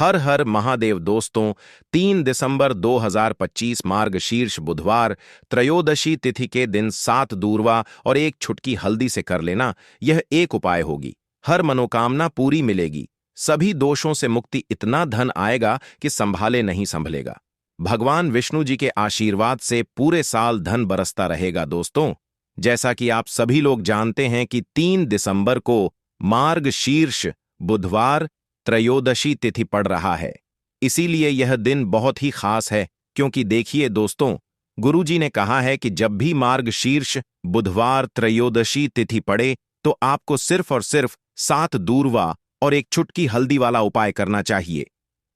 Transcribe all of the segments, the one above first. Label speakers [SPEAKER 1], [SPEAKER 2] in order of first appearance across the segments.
[SPEAKER 1] हर हर महादेव दोस्तों। 3 दिसंबर 2025 मार्गशीर्ष बुधवार त्रयोदशी तिथि के दिन 7 दूर्वा और एक छुटकी हल्दी से कर लेना। यह एक उपाय होगी, हर मनोकामना पूरी मिलेगी, सभी दोषों से मुक्ति, इतना धन आएगा कि संभाले नहीं संभलेगा। भगवान विष्णु जी के आशीर्वाद से पूरे साल धन बरसता रहेगा दोस्तों। जैसा कि आप सभी लोग जानते हैं कि 3 दिसंबर को मार्गशीर्ष बुधवार त्रयोदशी तिथि पड़ रहा है, इसीलिए यह दिन बहुत ही खास है। क्योंकि देखिए दोस्तों, गुरुजी ने कहा है कि जब भी मार्गशीर्ष बुधवार त्रयोदशी तिथि पड़े तो आपको सिर्फ और सिर्फ 7 दूर्वा और एक चुटकी हल्दी वाला उपाय करना चाहिए।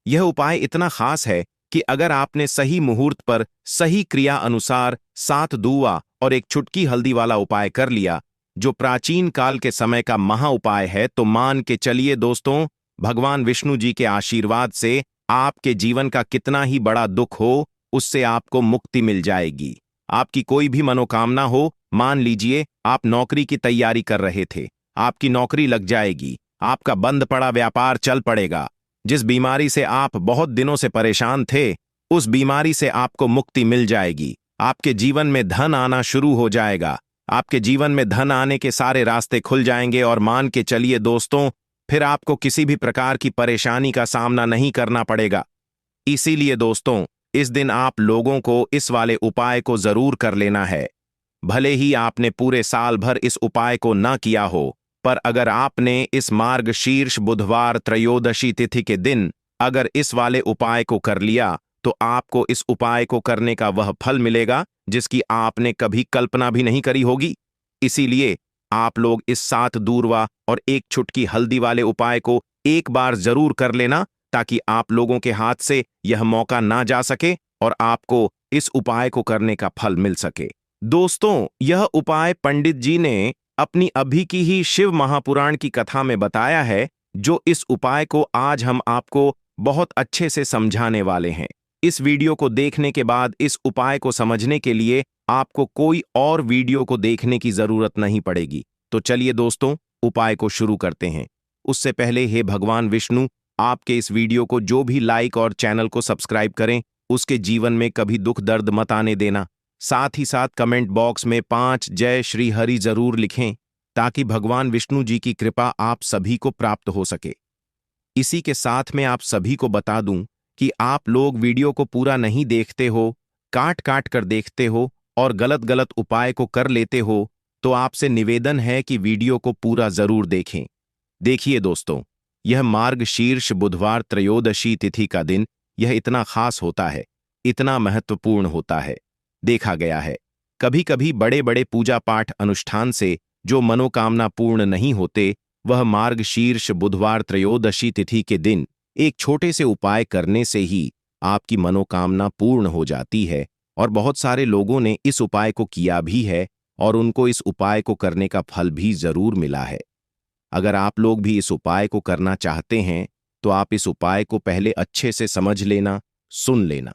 [SPEAKER 1] यह उपाय इतना खास है कि अगर आपने सही मुहूर्त पर सही क्रिया अनुसार 7 दूर्वा और एक चुटकी हल्दी वाला उपाय कर लिया, जो प्राचीन काल के समय का महा उपाय है, तो मान के चलिए दोस्तों, भगवान विष्णु जी के आशीर्वाद से आपके जीवन का कितना ही बड़ा दुख हो, उससे आपको मुक्ति मिल जाएगी। आपकी कोई भी मनोकामना हो, मान लीजिए आप नौकरी की तैयारी कर रहे थे, आपकी नौकरी लग जाएगी, आपका बंद पड़ा व्यापार चल पड़ेगा, जिस बीमारी से आप बहुत दिनों से परेशान थे, उस बीमारी से आपको मुक्ति मिल जाएगी। आपके जीवन में धन आना शुरू हो जाएगा, आपके जीवन में धन आने के सारे रास्ते खुल जाएंगे और मान के चलिए दोस्तों, फिर आपको किसी भी प्रकार की परेशानी का सामना नहीं करना पड़ेगा। इसीलिए दोस्तों, इस दिन आप लोगों को इस वाले उपाय को जरूर कर लेना है। भले ही आपने पूरे साल भर इस उपाय को ना किया हो, पर अगर आपने इस मार्गशीर्ष बुधवार त्रयोदशी तिथि के दिन अगर इस वाले उपाय को कर लिया, तो आपको इस उपाय को करने का वह फल मिलेगा जिसकी आपने कभी कल्पना भी नहीं करी होगी। इसीलिए आप लोग इस 7 दूर्वा और एक चुटकी हल्दी वाले उपाय को एक बार जरूर कर लेना, ताकि आप लोगों के हाथ से यह मौका ना जा सके और आपको इस उपाय को करने का फल मिल सके। दोस्तों, यह उपाय पंडित जी ने अपनी अभी की ही शिव महापुराण की कथा में बताया है, जो इस उपाय को आज हम आपको बहुत अच्छे से समझाने वाले हैं। इस वीडियो को देखने के बाद इस उपाय को समझने के लिए आपको कोई और वीडियो को देखने की जरूरत नहीं पड़ेगी। तो चलिए दोस्तों, उपाय को शुरू करते हैं। उससे पहले हे भगवान विष्णु, आपके इस वीडियो को जो भी लाइक और चैनल को सब्सक्राइब करें, उसके जीवन में कभी दुख दर्द मत आने देना। साथ ही साथ कमेंट बॉक्स में 5 जय श्री हरि जरूर लिखें, ताकि भगवान विष्णु जी की कृपा आप सभी को प्राप्त हो सके। इसी के साथ में आप सभी को बता दूं कि आप लोग वीडियो को पूरा नहीं देखते हो, काट काट कर देखते हो और गलत गलत उपाय को कर लेते हो, तो आपसे निवेदन है कि वीडियो को पूरा जरूर देखें। देखिए दोस्तों, यह मार्गशीर्ष बुधवार त्रयोदशी तिथि का दिन यह इतना खास होता है, इतना महत्वपूर्ण होता है। देखा गया है कभी कभी बड़े बड़े पूजा पाठ अनुष्ठान से जो मनोकामना पूर्ण नहीं होते, वह मार्गशीर्ष बुधवार त्रयोदशी तिथि के दिन एक छोटे से उपाय करने से ही आपकी मनोकामना पूर्ण हो जाती है। और बहुत सारे लोगों ने इस उपाय को किया भी है और उनको इस उपाय को करने का फल भी जरूर मिला है। अगर आप लोग भी इस उपाय को करना चाहते हैं, तो आप इस उपाय को पहले अच्छे से समझ लेना, सुन लेना,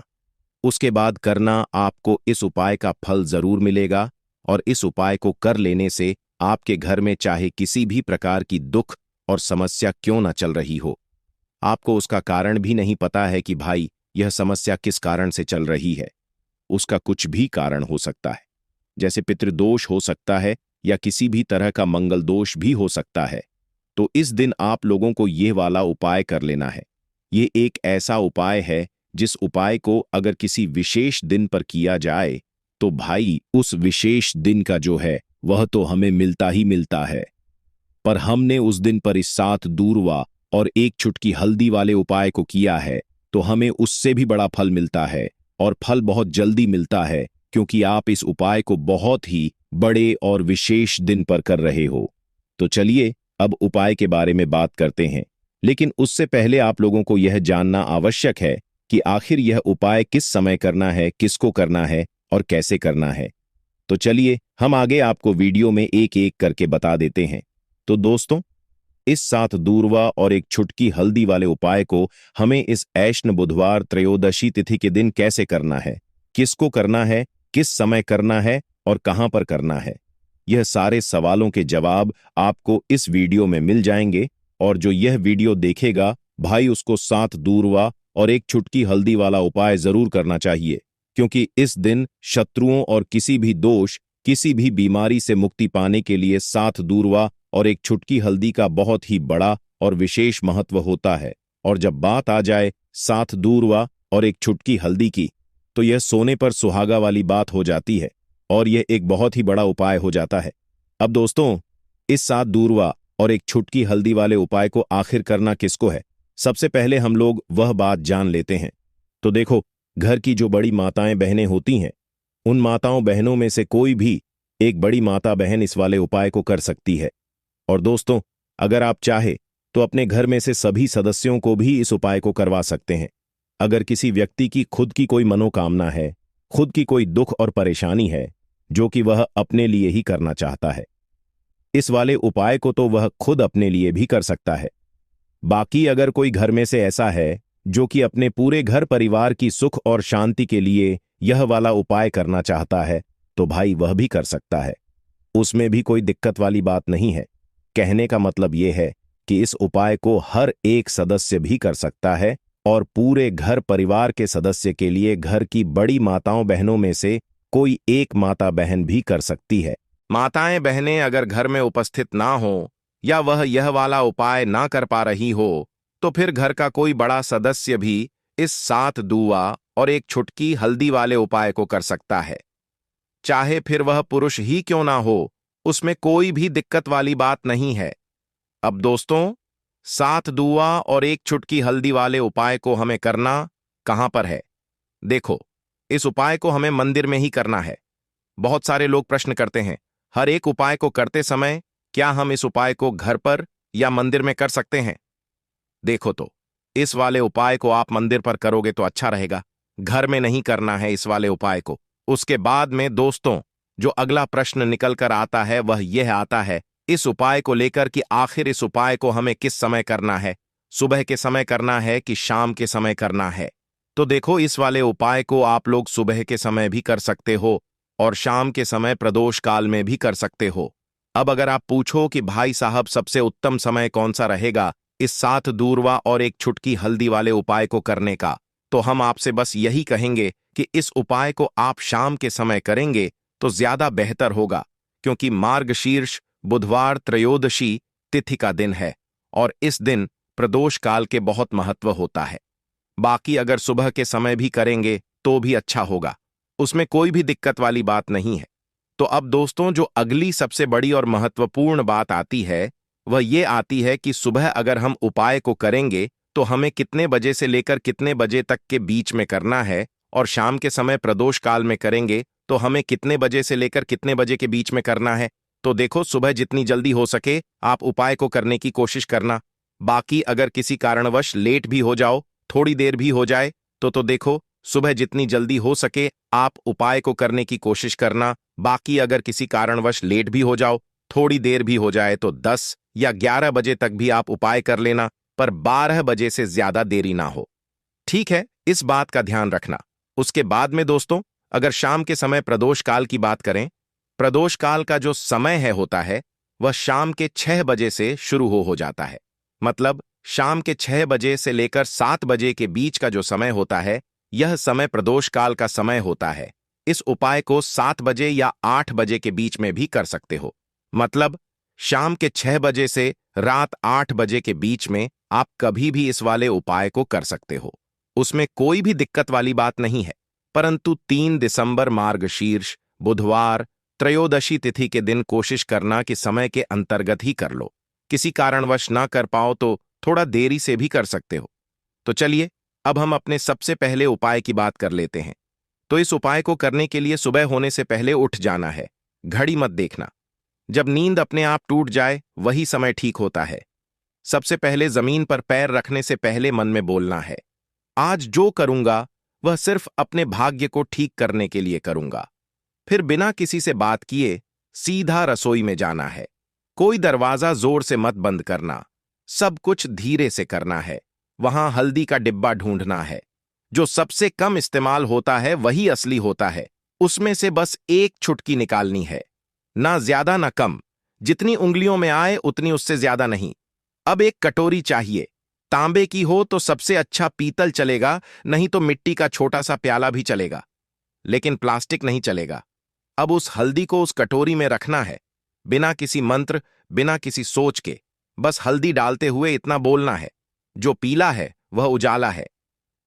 [SPEAKER 1] उसके बाद करना। आपको इस उपाय का फल जरूर मिलेगा और इस उपाय को कर लेने से आपके घर में चाहे किसी भी प्रकार की दुख और समस्या क्यों न चल रही हो, आपको उसका कारण भी नहीं पता है कि भाई यह समस्या किस कारण से चल रही है। उसका कुछ भी कारण हो सकता है, जैसे पितृदोष हो सकता है या किसी भी तरह का मंगल दोष भी हो सकता है। तो इस दिन आप लोगों को यह वाला उपाय कर लेना है। ये एक ऐसा उपाय है जिस उपाय को अगर किसी विशेष दिन पर किया जाए, तो भाई उस विशेष दिन का जो है वह तो हमें मिलता ही मिलता है। पर हमने उस दिन पर इस 7 दूर्वा और एक चुटकी हल्दी वाले उपाय को किया है, तो हमें उससे भी बड़ा फल मिलता है और फल बहुत जल्दी मिलता है, क्योंकि आप इस उपाय को बहुत ही बड़े और विशेष दिन पर कर रहे हो। तो चलिए अब उपाय के बारे में बात करते हैं, लेकिन उससे पहले आप लोगों को यह जानना आवश्यक है कि आखिर यह उपाय किस समय करना है, किसको करना है और कैसे करना है। तो चलिए हम आगे आपको वीडियो में एक एक करके बता देते हैं। तो दोस्तों, इस 7 दूर्वा और एक चुटकी हल्दी वाले उपाय को हमें इस ऐश्न बुधवार त्रयोदशी तिथि के दिन कैसे करना है, किसको करना है, किस समय करना है और कहां पर करना है, यह सारे सवालों के जवाब आपको इस वीडियो में मिल जाएंगे। और जो यह वीडियो देखेगा भाई उसको 7 दूर्वा और एक चुटकी हल्दी वाला उपाय जरूर करना चाहिए, क्योंकि इस दिन शत्रुओं और किसी भी दोष, किसी भी बीमारी से मुक्ति पाने के लिए 7 दूर्वा और एक चुटकी हल्दी का बहुत ही बड़ा और विशेष महत्व होता है। और जब बात आ जाए 7 दूर्वा और एक चुटकी हल्दी की, तो यह सोने पर सुहागा वाली बात हो जाती है और यह एक बहुत ही बड़ा उपाय हो जाता है। अब दोस्तों, इस 7 दूर्वा और एक चुटकी हल्दी वाले उपाय को आखिर करना किसको है, सबसे पहले हम लोग वह बात जान लेते हैं। तो देखो, घर की जो बड़ी माताएं बहनें होती हैं, उन माताओं बहनों में से कोई भी एक बड़ी माता बहन इस वाले उपाय को कर सकती है। और दोस्तों, अगर आप चाहे तो अपने घर में से सभी सदस्यों को भी इस उपाय को करवा सकते हैं। अगर किसी व्यक्ति की खुद की कोई मनोकामना है, खुद की कोई दुख और परेशानी है जो कि वह अपने लिए ही करना चाहता है, इस वाले उपाय को तो वह खुद अपने लिए भी कर सकता है। बाकी अगर कोई घर में से ऐसा है जो कि अपने पूरे घर परिवार की सुख और शांति के लिए यह वाला उपाय करना चाहता है, तो भाई वह भी कर सकता है। उसमें भी कोई दिक्कत वाली बात नहीं है। कहने का मतलब यह है कि इस उपाय को हर एक सदस्य भी कर सकता है और पूरे घर परिवार के सदस्य के लिए घर की बड़ी माताओं बहनों में से कोई एक माता बहन भी कर सकती है। माताएं बहनें अगर घर में उपस्थित ना हो या वह यह वाला उपाय ना कर पा रही हो, तो फिर घर का कोई बड़ा सदस्य भी इस 7 दूर्वा और एक चुटकी हल्दी वाले उपाय को कर सकता है। चाहे फिर वह पुरुष ही क्यों ना हो, उसमें कोई भी दिक्कत वाली बात नहीं है। अब दोस्तों, 7 दूर्वा और एक चुटकी हल्दी वाले उपाय को हमें करना कहां पर है? देखो, इस उपाय को हमें मंदिर में ही करना है। बहुत सारे लोग प्रश्न करते हैं, हर एक उपाय को करते समय क्या हम इस उपाय को घर पर या मंदिर में कर सकते हैं? देखो तो, इस वाले उपाय को आप मंदिर पर करोगे तो अच्छा रहेगा, घर में नहीं करना है इस वाले उपाय को। उसके बाद में दोस्तों, जो अगला प्रश्न निकल कर आता है वह यह आता है इस उपाय को लेकर कि आखिर इस उपाय को हमें किस समय करना है, सुबह के समय करना है कि शाम के समय करना है? तो देखो, इस वाले उपाय को आप लोग सुबह के समय भी कर सकते हो और शाम के समय प्रदोष काल में भी कर सकते हो। अब अगर आप पूछो कि भाई साहब सबसे उत्तम समय कौन सा रहेगा इस 7 दूर्वा और एक चुटकी हल्दी वाले उपाय को करने का, तो हम आपसे बस यही कहेंगे कि इस उपाय को आप शाम के समय करेंगे तो ज्यादा बेहतर होगा, क्योंकि मार्गशीर्ष बुधवार त्रयोदशी तिथि का दिन है और इस दिन प्रदोष काल के बहुत महत्व होता है। बाकी अगर सुबह के समय भी करेंगे तो भी अच्छा होगा, उसमें कोई भी दिक्कत वाली बात नहीं है। तो अब दोस्तों, जो अगली सबसे बड़ी और महत्वपूर्ण बात आती है वह ये आती है कि सुबह अगर हम उपाय को करेंगे तो हमें कितने बजे से लेकर कितने बजे तक के बीच में करना है, और शाम के समय प्रदोष काल में करेंगे तो हमें कितने बजे से लेकर कितने बजे के बीच में करना है। तो देखो, सुबह जितनी जल्दी हो सके आप उपाय को करने की कोशिश करना। बाकी अगर किसी कारणवश लेट भी हो जाओ, थोड़ी देर भी हो जाए, तो देखो, सुबह जितनी जल्दी हो सके आप उपाय को करने की कोशिश करना। बाकी अगर किसी कारणवश लेट भी हो जाओ, थोड़ी देर भी हो जाए, तो 10 या 11 बजे तक भी आप उपाय कर लेना, पर 12 बजे से ज्यादा देरी ना हो। ठीक है, इस बात का ध्यान रखना। उसके बाद में दोस्तों, अगर शाम के समय प्रदोष काल की बात करें, प्रदोष काल का जो समय होता है वह शाम के 6 बजे से शुरू हो जाता है। मतलब शाम के 6 बजे से लेकर 7 बजे के बीच का जो समय होता है, यह समय प्रदोष काल का समय होता है। इस उपाय को 7 बजे या 8 बजे के बीच में भी कर सकते हो। मतलब शाम के 6 बजे से रात 8 बजे के बीच में आप कभी भी इस वाले उपाय को कर सकते हो, उसमें कोई भी दिक्कत वाली बात नहीं है। परंतु 3 दिसंबर मार्गशीर्ष बुधवार त्रयोदशी तिथि के दिन कोशिश करना कि समय के अंतर्गत ही कर लो। किसी कारणवश ना कर पाओ तो थोड़ा देरी से भी कर सकते हो। तो चलिए, अब हम अपने सबसे पहले उपाय की बात कर लेते हैं। तो इस उपाय को करने के लिए सुबह होने से पहले उठ जाना है, घड़ी मत देखना। जब नींद अपने आप टूट जाए वही समय ठीक होता है। सबसे पहले जमीन पर पैर रखने से पहले मन में बोलना है, आज जो करूंगा वह सिर्फ अपने भाग्य को ठीक करने के लिए करूंगा। फिर बिना किसी से बात किए सीधा रसोई में जाना है। कोई दरवाजा जोर से मत बंद करना, सब कुछ धीरे से करना है। वहां हल्दी का डिब्बा ढूंढना है, जो सबसे कम इस्तेमाल होता है वही असली होता है। उसमें से बस एक चुटकी निकालनी है, ना ज्यादा ना कम, जितनी उंगलियों में आए उतनी, उससे ज्यादा नहीं। अब एक कटोरी चाहिए, तांबे की हो तो सबसे अच्छा पीतल चलेगा, नहीं तो मिट्टी का छोटा सा प्याला भी चलेगा, लेकिन प्लास्टिक नहीं चलेगा। अब उस हल्दी को उस कटोरी में रखना है, बिना किसी मंत्र, बिना किसी सोच के। बस हल्दी डालते हुए इतना बोलना है, जो पीला है वह उजाला है।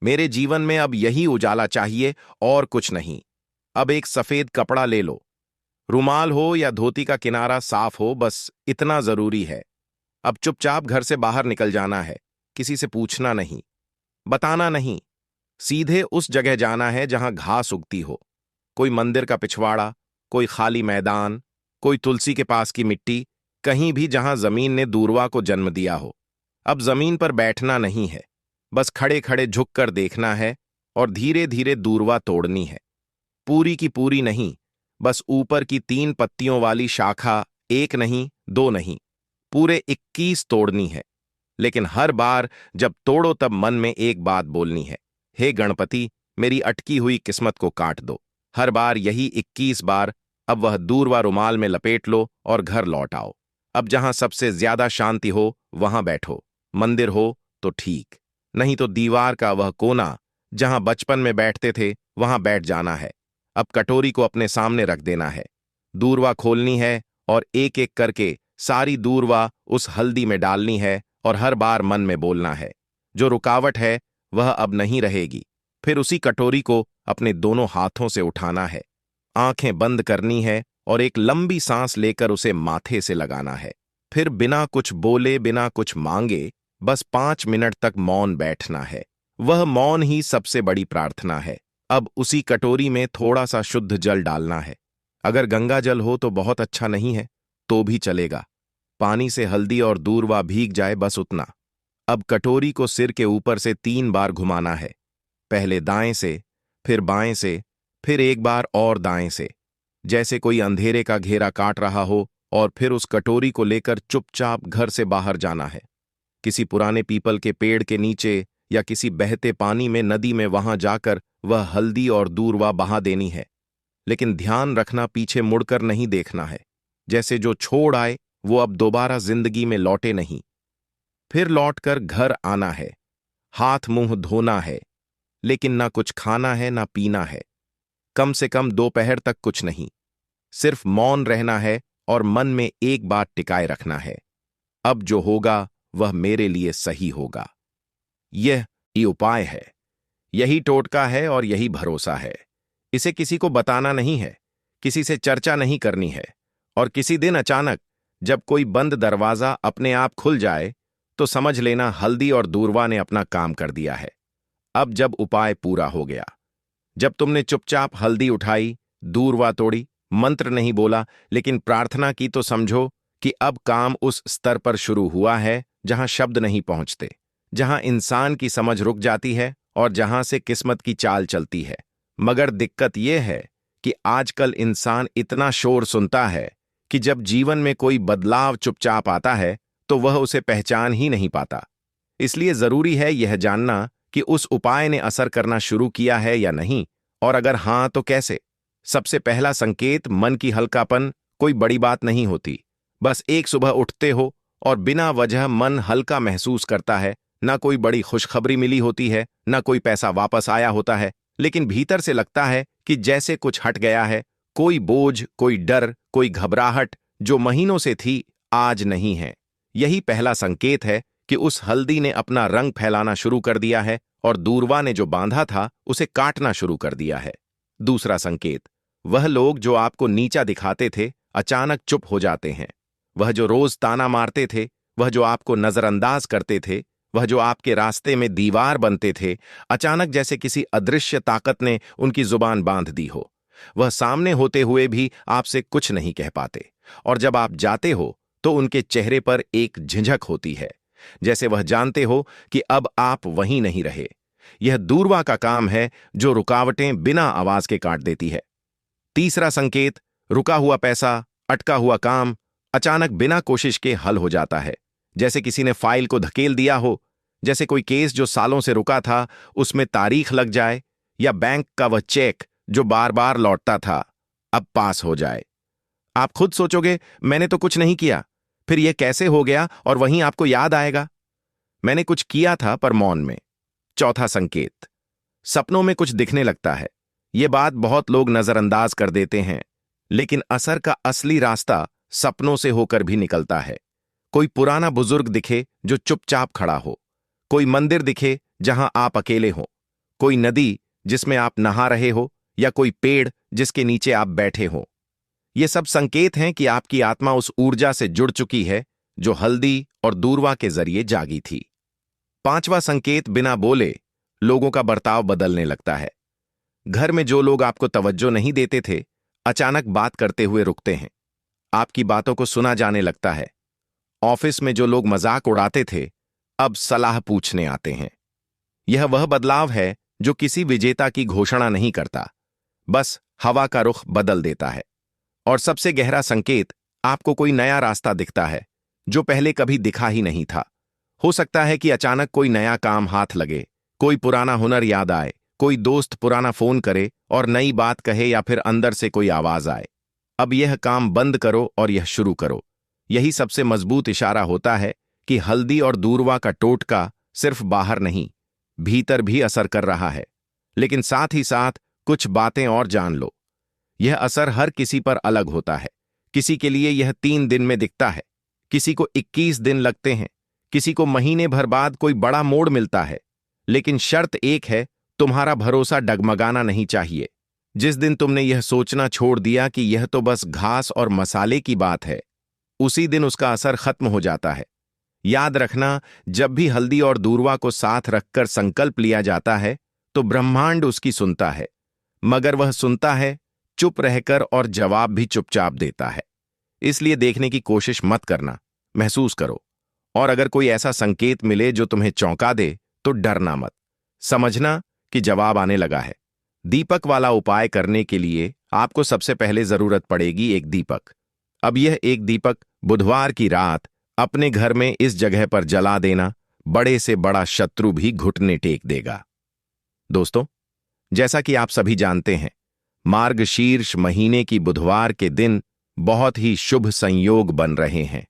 [SPEAKER 1] मेरे जीवन में अब यही उजाला चाहिए और कुछ नहीं। अब एक सफेद कपड़ा ले लो, रुमाल हो या धोती का किनारा साफ हो, बस इतना जरूरी है। अब चुपचाप घर से बाहर निकल जाना है, किसी से पूछना नहीं, बताना नहीं। सीधे उस जगह जाना है जहां घास उगती हो, कोई मंदिर का पिछवाड़ा, कोई खाली मैदान, कोई तुलसी के पास की मिट्टी, कहीं भी जहां जमीन ने दूर्वा को जन्म दिया हो। अब जमीन पर बैठना नहीं है, बस खड़े खड़े झुककर देखना है और धीरे धीरे दूर्वा तोड़नी है। पूरी की पूरी नहीं, बस ऊपर की 3 पत्तियों वाली शाखा, एक नहीं, 2 नहीं, पूरे 21 तोड़नी है। लेकिन हर बार जब तोड़ो तब मन में एक बात बोलनी है, हे गणपति, मेरी अटकी हुई किस्मत को काट दो। हर बार यही 21 बार। अब वह दूरवा रुमाल में लपेट लो और घर लौट आओ। अब जहां सबसे ज्यादा शांति हो वहां बैठो। मंदिर हो तो ठीक, नहीं तो दीवार का वह कोना जहां बचपन में बैठते थे वहां बैठ जाना है। अब कटोरी को अपने सामने रख देना है, दूरवा खोलनी है और एक एक करके सारी दूरवा उस हल्दी में डालनी है और हर बार मन में बोलना है, जो रुकावट है वह अब नहीं रहेगी। फिर उसी कटोरी को अपने दोनों हाथों से उठाना है, आंखें बंद करनी है और एक लंबी सांस लेकर उसे माथे से लगाना है। फिर बिना कुछ बोले, बिना कुछ मांगे, बस 5 मिनट तक मौन बैठना है। वह मौन ही सबसे बड़ी प्रार्थना है। अब उसी कटोरी में थोड़ा सा शुद्ध जल डालना है। अगर गंगा जल हो तो बहुत अच्छा, नहीं है तो भी चलेगा। पानी से हल्दी और दूरवा भीग जाए, बस उतना। अब कटोरी को सिर के ऊपर से 3 बार घुमाना है, पहले दाएं से, फिर बाएं से, फिर एक बार और दाएं से, जैसे कोई अंधेरे का घेरा काट रहा हो। और फिर उस कटोरी को लेकर चुपचाप घर से बाहर जाना है, किसी पुराने पीपल के पेड़ के नीचे या किसी बहते पानी में, नदी में, वहां जाकर वह हल्दी और दूरवा बहा देनी है। लेकिन ध्यान रखना, पीछे मुड़कर नहीं देखना है, जैसे जो छोड़ आए वो अब दोबारा जिंदगी में लौटे नहीं। फिर लौटकर घर आना है, हाथ मुंह धोना है, लेकिन ना कुछ खाना है ना पीना है, कम से कम दोपहर तक कुछ नहीं। सिर्फ मौन रहना है और मन में एक बात टिकाए रखना है, अब जो होगा वह मेरे लिए सही होगा। यह उपाय है, यही टोटका है और यही भरोसा है। इसे किसी को बताना नहीं है, किसी से चर्चा नहीं करनी है। और किसी दिन अचानक जब कोई बंद दरवाजा अपने आप खुल जाए तो समझ लेना हल्दी और दूरवा ने अपना काम कर दिया है। अब जब उपाय पूरा हो गया, जब तुमने चुपचाप हल्दी उठाई, दूरवा तोड़ी, मंत्र नहीं बोला लेकिन प्रार्थना की, तो समझो कि अब काम उस स्तर पर शुरू हुआ है जहां शब्द नहीं पहुंचते, जहां इंसान की समझ रुक जाती है और जहां से किस्मत की चाल चलती है। मगर दिक्कत यह है कि आजकल इंसान इतना शोर सुनता है कि जब जीवन में कोई बदलाव चुपचाप आता है तो वह उसे पहचान ही नहीं पाता। इसलिए जरूरी है यह जानना कि उस उपाय ने असर करना शुरू किया है या नहीं, और अगर हां तो कैसे। सबसे पहला संकेत, मन की हल्कापन। कोई बड़ी बात नहीं होती, बस एक सुबह उठते हो और बिना वजह मन हल्का महसूस करता है। ना कोई बड़ी खुशखबरी मिली होती है, ना कोई पैसा वापस आया होता है, लेकिन भीतर से लगता है कि जैसे कुछ हट गया है। कोई बोझ, कोई डर, कोई घबराहट जो महीनों से थी आज नहीं है। यही पहला संकेत है कि उस हल्दी ने अपना रंग फैलाना शुरू कर दिया है और दूरवा ने जो बांधा था उसे काटना शुरू कर दिया है। दूसरा संकेत, वह लोग जो आपको नीचा दिखाते थे अचानक चुप हो जाते हैं। वह जो रोज ताना मारते थे, वह जो आपको नजरअंदाज करते थे, वह जो आपके रास्ते में दीवार बनते थे, अचानक जैसे किसी अदृश्य ताकत ने उनकी जुबान बांध दी हो। वह सामने होते हुए भी आपसे कुछ नहीं कह पाते, और जब आप जाते हो तो उनके चेहरे पर एक झिझक होती है, जैसे वह जानते हो कि अब आप वहीं नहीं रहे। यह दूरवा का काम है जो रुकावटें बिना आवाज के काट देती है। तीसरा संकेत, रुका हुआ पैसा, अटका हुआ काम अचानक बिना कोशिश के हल हो जाता है, जैसे किसी ने फाइल को धकेल दिया हो, जैसे कोई केस जो सालों से रुका था उसमें तारीख लग जाए, या बैंक का वह चेक जो बार बार लौटता था अब पास हो जाए। आप खुद सोचोगे मैंने तो कुछ नहीं किया, फिर यह कैसे हो गया, और वहीं आपको याद आएगा मैंने कुछ किया था पर मौन में। चौथा संकेत, सपनों में कुछ दिखने लगता है। ये बात बहुत लोग नजरअंदाज कर देते हैं, लेकिन असर का असली रास्ता सपनों से होकर भी निकलता है। कोई पुराना बुजुर्ग दिखे जो चुपचाप खड़ा हो, कोई मंदिर दिखे जहां आप अकेले हो, कोई नदी जिसमें आप नहा रहे हो, या कोई पेड़ जिसके नीचे आप बैठे हो। ये सब संकेत हैं कि आपकी आत्मा उस ऊर्जा से जुड़ चुकी है जो हल्दी और दूरवा के जरिए जागी थी। पांचवा संकेत, बिना बोले लोगों का बर्ताव बदलने लगता है। घर में जो लोग आपको तवज्जो नहीं देते थे, अचानक बात करते हुए रुकते हैं। आपकी बातों को सुना जाने लगता है। ऑफिस में जो लोग मजाक उड़ाते थे, अब सलाह पूछने आते हैं। यह वह बदलाव है जो किसी विजेता की घोषणा नहीं करता, बस हवा का रुख बदल देता है। और सबसे गहरा संकेत, आपको कोई नया रास्ता दिखता है जो पहले कभी दिखा ही नहीं था। हो सकता है कि अचानक कोई नया काम हाथ लगे, कोई पुराना हुनर याद आए, कोई दोस्त पुराना फोन करे और नई बात कहे, या फिर अंदर से कोई आवाज आए, अब यह काम बंद करो और यह शुरू करो। यही सबसे मजबूत इशारा होता है कि हल्दी और दूरवा का टोटका सिर्फ बाहर नहीं, भीतर भी असर कर रहा है। लेकिन साथ ही साथ कुछ बातें और जान लो, यह असर हर किसी पर अलग होता है। किसी के लिए यह 3 दिन में दिखता है, किसी को 21 दिन लगते हैं, किसी को महीने भर बाद कोई बड़ा मोड़ मिलता है। लेकिन शर्त एक है, तुम्हारा भरोसा डगमगाना नहीं चाहिए। जिस दिन तुमने यह सोचना छोड़ दिया कि यह तो बस घास और मसाले की बात है, उसी दिन उसका असर खत्म हो जाता है। याद रखना, जब भी हल्दी और दूरवा को साथ रखकर संकल्प लिया जाता है तो ब्रह्मांड उसकी सुनता है, मगर वह सुनता है चुप रहकर और जवाब भी चुपचाप देता है। इसलिए देखने की कोशिश मत करना, महसूस करो। और अगर कोई ऐसा संकेत मिले जो तुम्हें चौंका दे तो डरना मत, समझना कि जवाब आने लगा है। दीपक वाला उपाय करने के लिए आपको सबसे पहले जरूरत पड़ेगी एक दीपक। अब यह एक दीपक बुधवार की रात अपने घर में इस जगह पर जला देना, बड़े से बड़ा शत्रु भी घुटने टेक देगा। दोस्तों, जैसा कि आप सभी जानते हैं, मार्गशीर्ष महीने की बुधवार के दिन बहुत ही शुभ संयोग बन रहे हैं।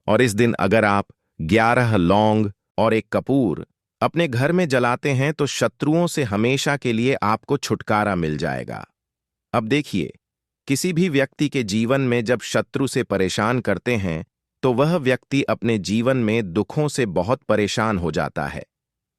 [SPEAKER 1] और इस दिन अगर आप 11 लौंग और एक कपूर अपने घर में जलाते हैं तो शत्रुओं से हमेशा के लिए आपको छुटकारा मिल जाएगा। अब देखिए, किसी भी व्यक्ति के जीवन में जब शत्रु से परेशान करते हैं तो वह व्यक्ति अपने जीवन में दुखों से बहुत परेशान हो जाता है।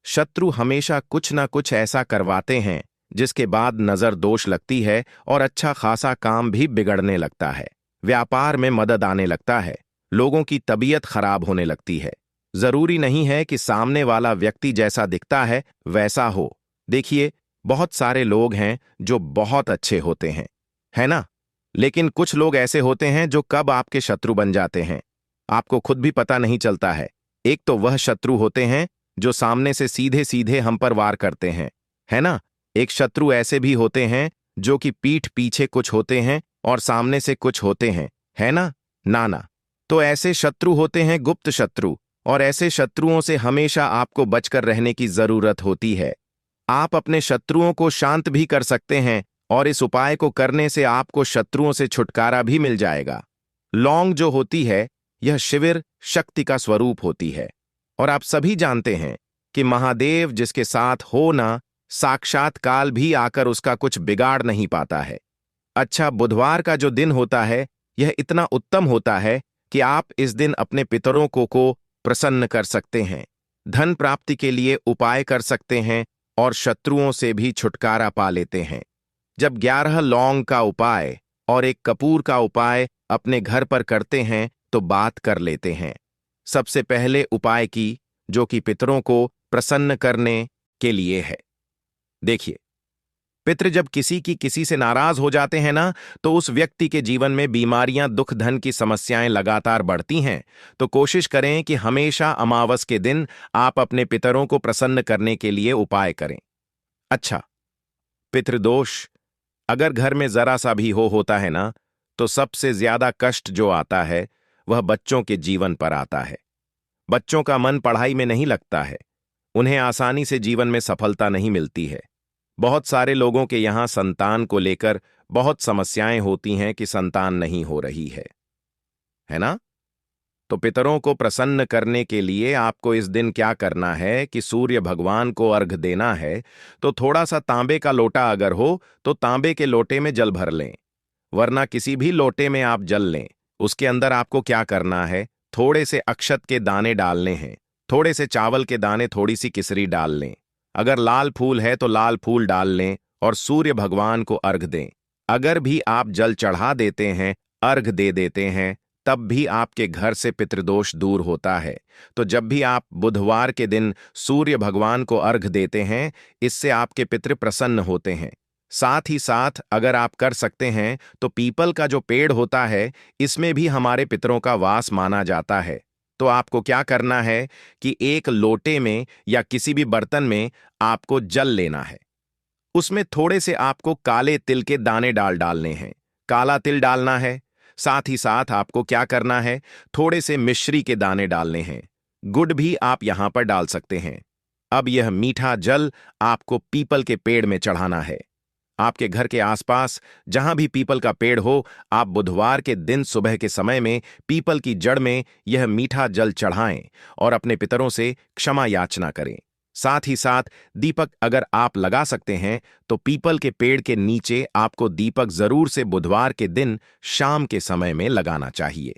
[SPEAKER 1] शत्रु हमेशा कुछ ना कुछ ऐसा करवाते हैं जिसके बाद नजर दोष लगती है और अच्छा खासा काम भी बिगड़ने लगता है। व्यापार में मदद आने लगता है, लोगों की तबीयत खराब होने लगती है। जरूरी नहीं है कि सामने वाला व्यक्ति जैसा दिखता है वैसा हो। देखिए, बहुत सारे लोग हैं जो बहुत अच्छे होते हैं, है ना? लेकिन कुछ लोग ऐसे होते हैं जो कब आपके शत्रु बन जाते हैं आपको खुद भी पता नहीं चलता है। एक तो वह शत्रु होते हैं जो सामने से सीधे सीधे हम पर वार करते हैं, है ना? एक शत्रु ऐसे भी होते हैं जो कि पीठ पीछे कुछ होते हैं और सामने से कुछ होते हैं, है ना? ना। तो ऐसे शत्रु होते हैं गुप्त शत्रु, और ऐसे शत्रुओं से हमेशा आपको बचकर रहने की जरूरत होती है। आप अपने शत्रुओं को शांत भी कर सकते हैं और इस उपाय को करने से आपको शत्रुओं से छुटकारा भी मिल जाएगा। लौंग जो होती है, यह शिविर शक्ति का स्वरूप होती है, और आप सभी जानते हैं कि महादेव जिसके साथ हो ना, साक्षात काल भी आकर उसका कुछ बिगाड़ नहीं पाता है। अच्छा, बुधवार का जो दिन होता है यह इतना उत्तम होता है कि आप इस दिन अपने पितरों को प्रसन्न कर सकते हैं, धन प्राप्ति के लिए उपाय कर सकते हैं और शत्रुओं से भी छुटकारा पा लेते हैं। जब 11 लौंग का उपाय और एक कपूर का उपाय अपने घर पर करते हैं तो बात कर लेते हैं। सबसे पहले उपाय की, जो कि पितरों को प्रसन्न करने के लिए है। देखिए, पितृ जब किसी से नाराज हो जाते हैं ना, तो उस व्यक्ति के जीवन में बीमारियां, दुख, धन की समस्याएं लगातार बढ़ती हैं। तो कोशिश करें कि हमेशा अमावस के दिन आप अपने पितरों को प्रसन्न करने के लिए उपाय करें। अच्छा, पितृदोष अगर घर में जरा सा भी होता है ना, तो सबसे ज्यादा कष्ट जो आता है वह बच्चों के जीवन पर आता है। बच्चों का मन पढ़ाई में नहीं लगता है, उन्हें आसानी से जीवन में सफलता नहीं मिलती है। बहुत सारे लोगों के यहाँ संतान को लेकर बहुत समस्याएं होती हैं कि संतान नहीं हो रही है ना? तो पितरों को प्रसन्न करने के लिए आपको इस दिन क्या करना है कि सूर्य भगवान को अर्घ देना है, तो थोड़ा सा तांबे का लोटा अगर हो तो तांबे के लोटे में जल भर लें, वरना किसी भी लोटे में आप जल लें। उसके अंदर आपको क्या करना है, थोड़े से अक्षत के दाने डालने हैं, थोड़े से चावल के दाने, थोड़ी सी किसरी डाल लें। अगर लाल फूल है तो लाल फूल डाल लें और सूर्य भगवान को अर्घ दें। अगर भी आप जल चढ़ा देते हैं, अर्घ दे देते हैं, तब भी आपके घर से पितृदोष दूर होता है। तो जब भी आप बुधवार के दिन सूर्य भगवान को अर्घ देते हैं, इससे आपके पितृ प्रसन्न होते हैं। साथ ही साथ अगर आप कर सकते हैं तो पीपल का जो पेड़ होता है, इसमें भी हमारे पितरों का वास माना जाता है। तो आपको क्या करना है कि एक लोटे में या किसी भी बर्तन में आपको जल लेना है। उसमें थोड़े से आपको काले तिल के दाने डालने हैं, काला तिल डालना है। साथ ही साथ आपको क्या करना है, थोड़े से मिश्री के दाने डालने हैं। गुड़ भी आप यहां पर डाल सकते हैं। अब यह मीठा जल आपको पीपल के पेड़ में चढ़ाना है। आपके घर के आसपास जहां भी पीपल का पेड़ हो, आप बुधवार के दिन सुबह के समय में पीपल की जड़ में यह मीठा जल चढ़ाएं और अपने पितरों से क्षमा याचना करें। साथ ही साथ दीपक अगर आप लगा सकते हैं तो पीपल के पेड़ के नीचे आपको दीपक जरूर से बुधवार के दिन शाम के समय में लगाना चाहिए।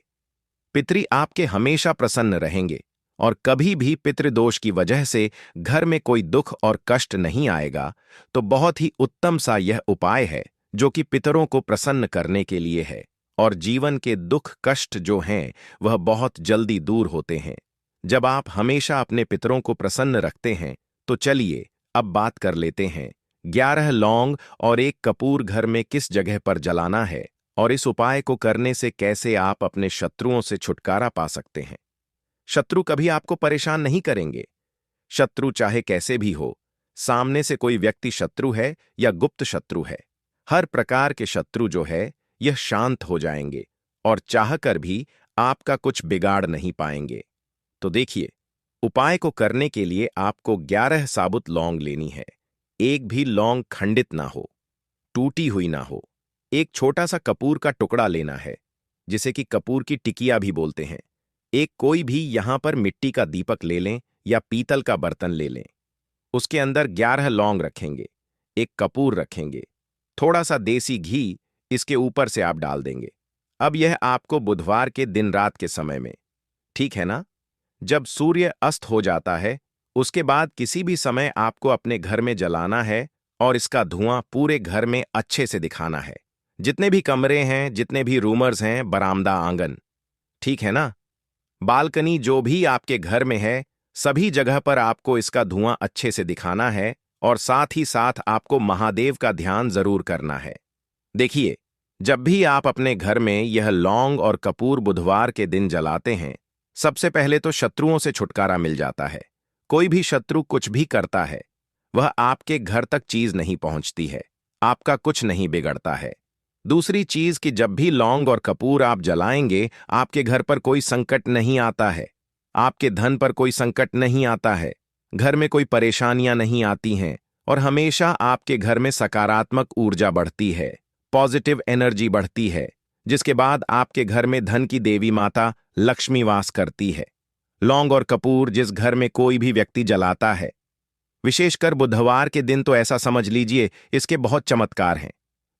[SPEAKER 1] पितृ आपके हमेशा प्रसन्न रहेंगे और कभी भी पितृदोष की वजह से घर में कोई दुख और कष्ट नहीं आएगा। तो बहुत ही उत्तम सा यह उपाय है जो कि पितरों को प्रसन्न करने के लिए है, और जीवन के दुख कष्ट जो हैं वह बहुत जल्दी दूर होते हैं जब आप हमेशा अपने पितरों को प्रसन्न रखते हैं। तो चलिए अब बात कर लेते हैं 11 लौंग और 1 कपूर घर में किस जगह पर जलाना है और इस उपाय को करने से कैसे आप अपने शत्रुओं से छुटकारा पा सकते हैं। शत्रु कभी आपको परेशान नहीं करेंगे। शत्रु चाहे कैसे भी हो, सामने से कोई व्यक्ति शत्रु है या गुप्त शत्रु है, हर प्रकार के शत्रु जो है यह शांत हो जाएंगे और चाहकर भी आपका कुछ बिगाड़ नहीं पाएंगे। तो देखिए, उपाय को करने के लिए आपको 11 साबुत लौंग लेनी है। एक भी लौंग खंडित ना हो, टूटी हुई ना हो। एक छोटा सा कपूर का टुकड़ा लेना है, जिसे कि कपूर की टिकिया भी बोलते हैं। एक कोई भी यहां पर मिट्टी का दीपक ले लें या पीतल का बर्तन ले लें। उसके अंदर 11 लौंग रखेंगे, एक कपूर रखेंगे, थोड़ा सा देसी घी इसके ऊपर से आप डाल देंगे। अब यह आपको बुधवार के दिन रात के समय में, ठीक है ना, जब सूर्य अस्त हो जाता है, उसके बाद किसी भी समय आपको अपने घर में जलाना है और इसका धुआं पूरे घर में अच्छे से दिखाना है। जितने भी कमरे हैं, जितने भी रूमर्स हैं, बरामदा, आंगन, ठीक है ना, बालकनी, जो भी आपके घर में है, सभी जगह पर आपको इसका धुआं अच्छे से दिखाना है। और साथ ही साथ आपको महादेव का ध्यान जरूर करना है। देखिए, जब भी आप अपने घर में यह लौंग और कपूर बुधवार के दिन जलाते हैं, सबसे पहले तो शत्रुओं से छुटकारा मिल जाता है। कोई भी शत्रु कुछ भी करता है, वह आपके घर तक चीज नहीं पहुंचती है, आपका कुछ नहीं बिगड़ता है। दूसरी चीज कि जब भी लौंग और कपूर आप जलाएंगे, आपके घर पर कोई संकट नहीं आता है, आपके धन पर कोई संकट नहीं आता है, घर में कोई परेशानियां नहीं आती हैं और हमेशा आपके घर में सकारात्मक ऊर्जा बढ़ती है, पॉजिटिव एनर्जी बढ़ती है, जिसके बाद आपके घर में धन की देवी माता लक्ष्मी वास करती है। लौंग और कपूर जिस घर में कोई भी व्यक्ति जलाता है, विशेषकर बुधवार के दिन, तो ऐसा समझ लीजिए इसके बहुत चमत्कार हैं,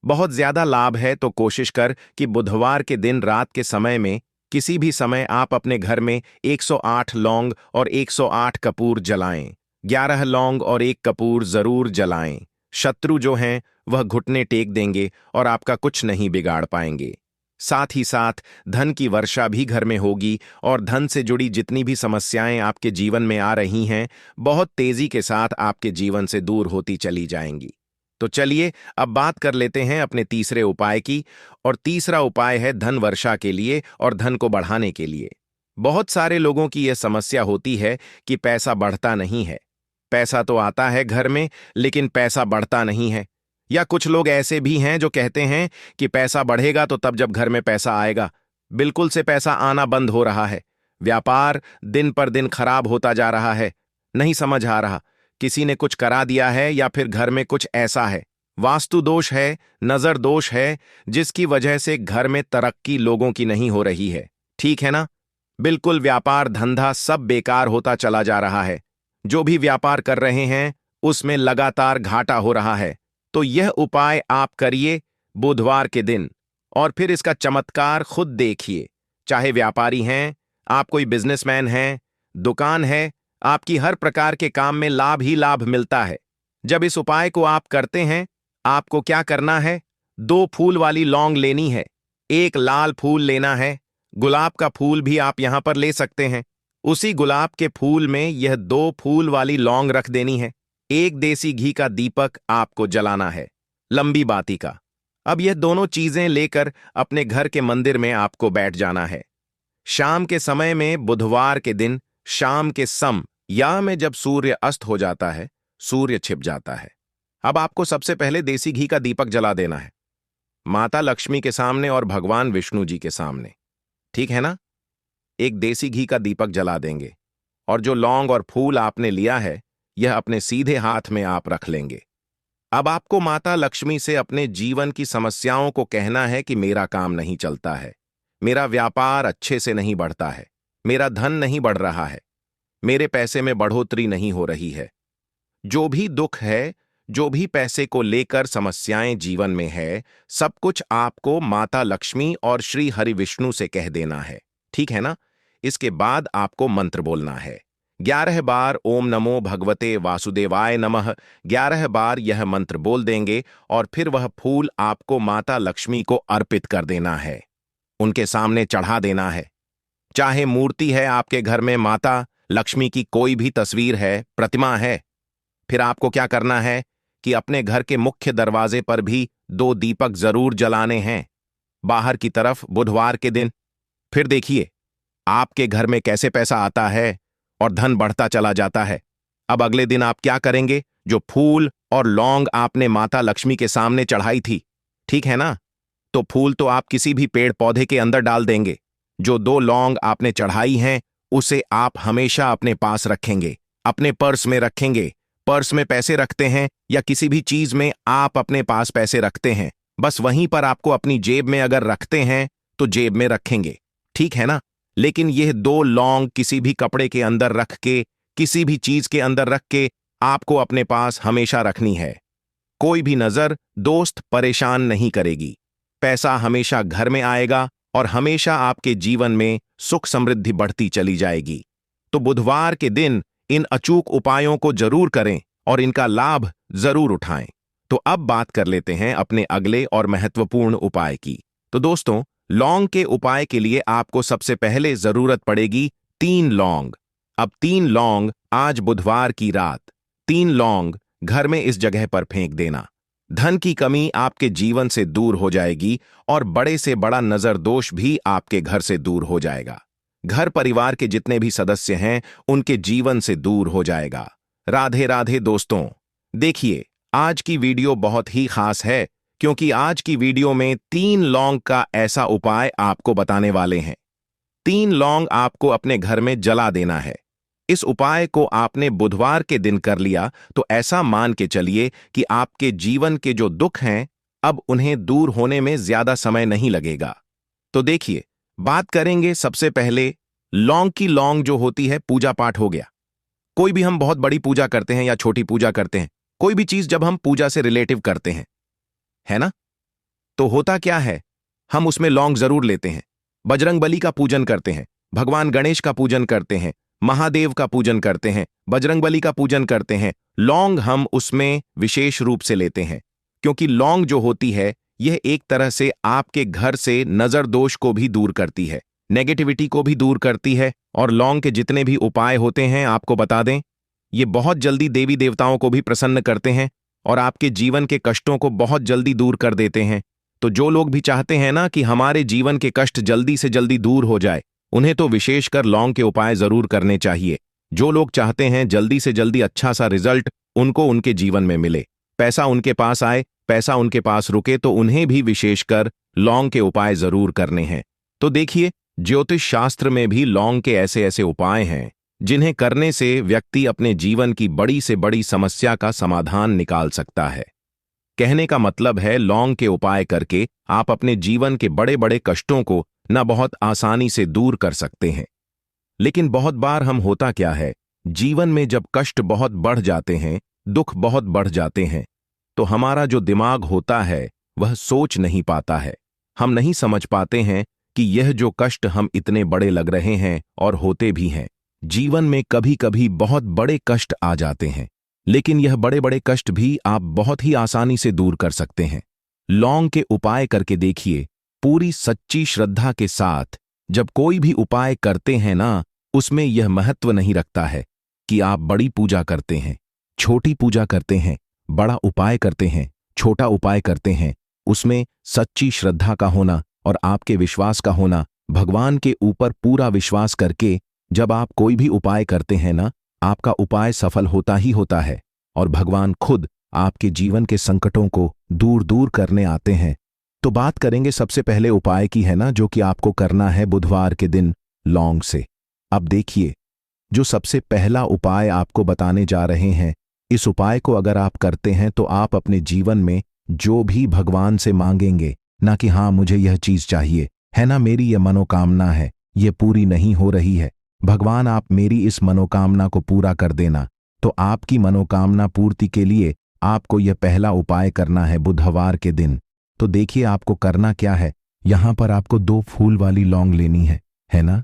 [SPEAKER 1] बहुत ज्यादा लाभ है। तो कोशिश कर कि बुधवार के दिन रात के समय में किसी भी समय आप अपने घर में 108 लौंग और 108 कपूर जलाएं। 11 लौंग और 1 कपूर जरूर जलाएं। शत्रु जो हैं वह घुटने टेक देंगे और आपका कुछ नहीं बिगाड़ पाएंगे। साथ ही साथ धन की वर्षा भी घर में होगी और धन से जुड़ी जितनी भी समस्याएं आपके जीवन में आ रही हैं, बहुत तेजी के साथ आपके जीवन से दूर होती चली जाएंगी। तो चलिए अब बात कर लेते हैं अपने तीसरे उपाय की, और तीसरा उपाय है धन वर्षा के लिए और धन को बढ़ाने के लिए। बहुत सारे लोगों की यह समस्या होती है कि पैसा बढ़ता नहीं है। पैसा तो आता है घर में, लेकिन पैसा बढ़ता नहीं है। या कुछ लोग ऐसे भी हैं जो कहते हैं कि पैसा बढ़ेगा तो तब जब घर में पैसा आएगा। बिल्कुल से पैसा आना बंद हो रहा है। व्यापार दिन पर दिन खराब होता जा रहा है। नहीं समझ आ रहा, किसी ने कुछ करा दिया है या फिर घर में कुछ ऐसा है, वास्तु दोष है, नजर दोष है, जिसकी वजह से घर में तरक्की लोगों की नहीं हो रही है। ठीक है ना? बिल्कुल व्यापार धंधा सब बेकार होता चला जा रहा है। जो भी व्यापार कर रहे हैं उसमें लगातार घाटा हो रहा है। तो यह उपाय आप करिए बुधवार के दिन, और फिर इसका चमत्कार खुद देखिए। चाहे व्यापारी हैं, आप कोई बिजनेसमैन हैं, दुकान है, आपकी हर प्रकार के काम में लाभ ही लाभ मिलता है। जब इस उपाय को आप करते हैं, आपको क्या करना है? 2 फूल वाली लौंग लेनी है, एक लाल फूल लेना है, गुलाब का फूल भी आप यहां पर ले सकते हैं। उसी गुलाब के फूल में यह 2 फूल वाली लौंग रख देनी है। एक देसी घी का दीपक आपको जलाना है, लंबी बाती का। अब यह दोनों चीजें लेकर अपने घर के मंदिर में आपको बैठ जाना है। शाम के समय में बुधवार के दिन शाम के सम या में जब सूर्य अस्त हो जाता है, सूर्य छिप जाता है। अब आपको सबसे पहले देसी घी का दीपक जला देना है, माता लक्ष्मी के सामने और भगवान विष्णु जी के सामने। ठीक है ना? एक देसी घी का दीपक जला देंगे और जो लौंग और फूल आपने लिया है यह अपने सीधे हाथ में आप रख लेंगे। अब आपको माता लक्ष्मी से अपने जीवन की समस्याओं को कहना है कि मेरा काम नहीं चलता है, मेरा व्यापार अच्छे से नहीं बढ़ता है, मेरा धन नहीं बढ़ रहा है, मेरे पैसे में बढ़ोतरी नहीं हो रही है। जो भी दुख है, जो भी पैसे को लेकर समस्याएं जीवन में है, सब कुछ आपको माता लक्ष्मी और श्री हरि विष्णु से कह देना है। ठीक है ना? इसके बाद आपको मंत्र बोलना है। 11 बार ओम नमो भगवते वासुदेवाय नमः 11 बार यह मंत्र बोल देंगे और फिर वह फूल आपको माता लक्ष्मी को अर्पित कर देना है, उनके सामने चढ़ा देना है। चाहे मूर्ति है आपके घर में, माता लक्ष्मी की कोई भी तस्वीर है, प्रतिमा है, फिर आपको क्या करना है कि अपने घर के मुख्य दरवाजे पर भी 2 दीपक जरूर जलाने हैं, बाहर की तरफ बुधवार के दिन। फिर देखिए आपके घर में कैसे पैसा आता है और धन बढ़ता चला जाता है। अब अगले दिन आप क्या करेंगे? जो फूल और लौंग आपने माता लक्ष्मी के सामने चढ़ाई थी, ठीक है ना, तो फूल तो आप किसी भी पेड़ पौधे के अंदर डाल देंगे। जो 2 लौंग आपने चढ़ाई हैं उसे आप हमेशा अपने पास रखेंगे, अपने पर्स में रखेंगे। पर्स में पैसे रखते हैं या किसी भी चीज में आप अपने पास पैसे रखते हैं, बस वहीं पर आपको अपनी जेब में अगर रखते हैं तो जेब में रखेंगे, ठीक है ना। लेकिन यह 2 लौंग किसी भी कपड़े के अंदर रख के, किसी भी चीज के अंदर रख के आपको अपने पास हमेशा रखनी है। कोई भी नजर, दोस्त परेशान नहीं करेगी। पैसा हमेशा घर में आएगा और हमेशा आपके जीवन में सुख समृद्धि बढ़ती चली जाएगी। तो बुधवार के दिन इन अचूक उपायों को जरूर करें और इनका लाभ जरूर उठाएं। तो अब बात कर लेते हैं अपने अगले और महत्वपूर्ण उपाय की। तो दोस्तों, लौंग के उपाय के लिए आपको सबसे पहले जरूरत पड़ेगी 3 लौंग। अब 3 लौंग आज बुधवार की रात 3 लौंग घर में इस जगह पर फेंक देना। धन की कमी आपके जीवन से दूर हो जाएगी और बड़े से बड़ा नजर दोष भी आपके घर से दूर हो जाएगा। घर परिवार के जितने भी सदस्य हैं उनके जीवन से दूर हो जाएगा। राधे राधे दोस्तों। देखिए, आज की वीडियो बहुत ही खास है क्योंकि आज की वीडियो में 3 लौंग का ऐसा उपाय आपको बताने वाले हैं। 3 लौंग आपको अपने घर में जला देना है। इस उपाय को आपने बुधवार के दिन कर लिया तो ऐसा मान के चलिए कि आपके जीवन के जो दुख हैं अब उन्हें दूर होने में ज्यादा समय नहीं लगेगा। तो देखिए, बात करेंगे सबसे पहले लौंग की। लौंग जो होती है, पूजा पाठ हो गया। कोई भी हम बहुत बड़ी पूजा करते हैं या छोटी पूजा करते हैं, कोई भी चीज जब हम पूजा से रिलेटिव करते हैं, है ना, तो होता क्या है, हम उसमें लौंग जरूर लेते हैं। बजरंगबली का पूजन करते हैं, भगवान गणेश का पूजन करते हैं, महादेव का पूजन करते हैं, बजरंगबली का पूजन करते हैं। लौंग हम उसमें विशेष रूप से लेते हैं क्योंकि लौंग जो होती है यह एक तरह से आपके घर से नजर दोष को भी दूर करती है, नेगेटिविटी को भी दूर करती है। और लौंग के जितने भी उपाय होते हैं आपको बता दें, ये बहुत जल्दी देवी देवताओं को भी प्रसन्न करते हैं और आपके जीवन के कष्टों को बहुत जल्दी दूर कर देते हैं। तो जो लोग भी चाहते हैं ना कि हमारे जीवन के कष्ट जल्दी से जल्दी दूर हो जाए, उन्हें तो विशेषकर लौंग के उपाय जरूर करने चाहिए। जो लोग चाहते हैं जल्दी से जल्दी अच्छा सा रिजल्ट उनको उनके जीवन में मिले, पैसा उनके पास आए, पैसा उनके पास रुके, तो उन्हें भी विशेषकर लौंग के उपाय जरूर करने हैं। तो देखिए, ज्योतिष शास्त्र में भी लौंग के ऐसे ऐसे उपाय हैं जिन्हें करने से व्यक्ति अपने जीवन की बड़ी से बड़ी समस्या का समाधान निकाल सकता है। कहने का मतलब है, लौंग के उपाय करके आप अपने जीवन के बड़े बड़े कष्टों को न बहुत आसानी से दूर कर सकते हैं। लेकिन बहुत बार हम होता क्या है, जीवन में जब कष्ट बहुत बढ़ जाते हैं, दुख बहुत बढ़ जाते हैं, तो हमारा जो दिमाग होता है वह सोच नहीं पाता है। हम नहीं समझ पाते हैं कि यह जो कष्ट हम इतने बड़े लग रहे हैं और होते भी हैं। जीवन में कभी कभी बहुत बड़े कष्ट आ जाते हैं, लेकिन यह बड़े बड़े कष्ट भी आप बहुत ही आसानी से दूर कर सकते हैं। लौंग के उपाय करके देखिए। पूरी सच्ची श्रद्धा के साथ जब कोई भी उपाय करते हैं ना, उसमें यह महत्व नहीं रखता है कि आप बड़ी पूजा करते हैं, छोटी पूजा करते हैं, बड़ा उपाय करते हैं, छोटा उपाय करते हैं। उसमें सच्ची श्रद्धा का होना और आपके विश्वास का होना, भगवान के ऊपर पूरा विश्वास करके जब आप कोई भी उपाय करते हैं ना, आपका उपाय सफल होता ही होता है और भगवान खुद आपके जीवन के संकटों को दूर दूर करने आते हैं। तो बात करेंगे सबसे पहले उपाय की, है ना, जो कि आपको करना है बुधवार के दिन लौंग से। अब देखिए, जो सबसे पहला उपाय आपको बताने जा रहे हैं, इस उपाय को अगर आप करते हैं तो आप अपने जीवन में जो भी भगवान से मांगेंगे ना, कि हाँ मुझे यह चीज चाहिए, है ना, मेरी यह मनोकामना है, ये पूरी नहीं हो रही है, भगवान आप मेरी इस मनोकामना को पूरा कर देना। तो आपकी मनोकामना पूर्ति के लिए आपको यह पहला उपाय करना है बुधवार के दिन। तो देखिए आपको करना क्या है। यहां पर आपको 2 फूल वाली लौंग लेनी है ना।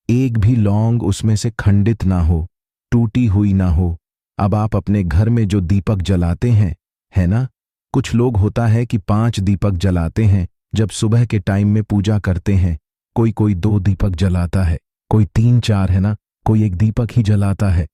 [SPEAKER 1] एक भी लौंग उसमें से खंडित ना हो, टूटी हुई ना हो। अब आप अपने घर में जो दीपक जलाते हैं, है ना, कुछ लोग होता है कि 5 दीपक जलाते हैं जब सुबह के टाइम में पूजा करते हैं। कोई 2 दीपक जलाता है, कोई 3-4, है ना, कोई 1 दीपक ही जलाता है।